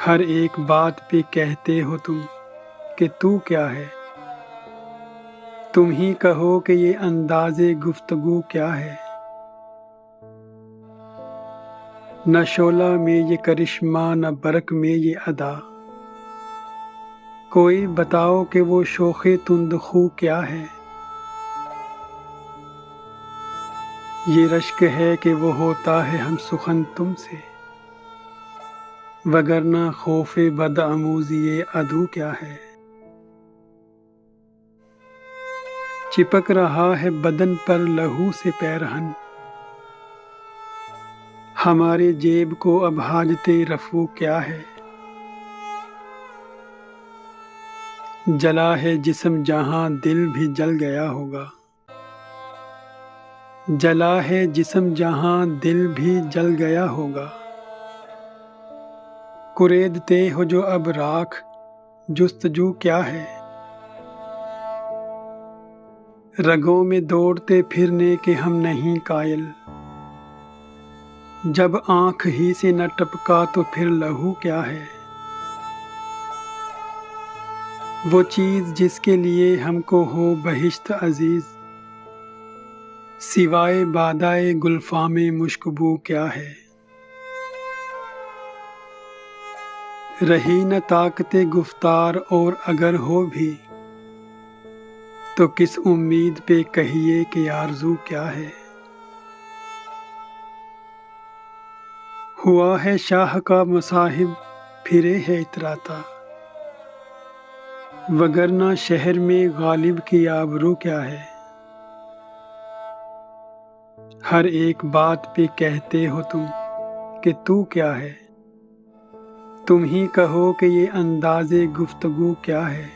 ہر ایک بات پہ کہتے ہو تم کہ تو کیا ہے، تم ہی کہو کہ یہ انداز گفتگو کیا ہے۔ نہ شعلہ میں یہ کرشمہ نہ برق میں یہ ادا، کوئی بتاؤ کہ وہ شوخ تند خو کیا ہے۔ یہ رشک ہے کہ وہ ہوتا ہے ہم سخن تم سے، وگرنہ خوف بد آموزی عدو کیا ہے۔ چپک رہا ہے بدن پر لہو سے پیرہن، ہمارے جیب کو اب حاجت رفو کیا ہے۔ جلا ہے جسم جہاں دل بھی جل گیا ہوگا، جلا ہے جسم جہاں دل بھی جل گیا ہوگا۔ کریدتے ہو جو اب راکھ جستجو کیا ہے، رگوں میں دوڑتے پھرنے کے ہم نہیں قائل، جب آنکھ ہی سے نہ ٹپکا تو پھر لہو کیا ہے۔ وہ چیز جس کے لیے ہم کو ہو بہشت عزیز، سوائے بادائے گلفام مشک بو کیا ہے۔ رہی نہ طاقت گفتار اور اگر ہو بھی، تو کس امید پہ کہیے کہ آرزو کیا ہے۔ ہوا ہے شاہ کا مصاحب پھرے ہے اتراتا، وگرنہ شہر میں غالب کی آبرو کیا ہے۔ ہر ایک بات پہ کہتے ہو تم کہ تو کیا ہے، تم ہی کہو کہ یہ انداز گفتگو کیا ہے۔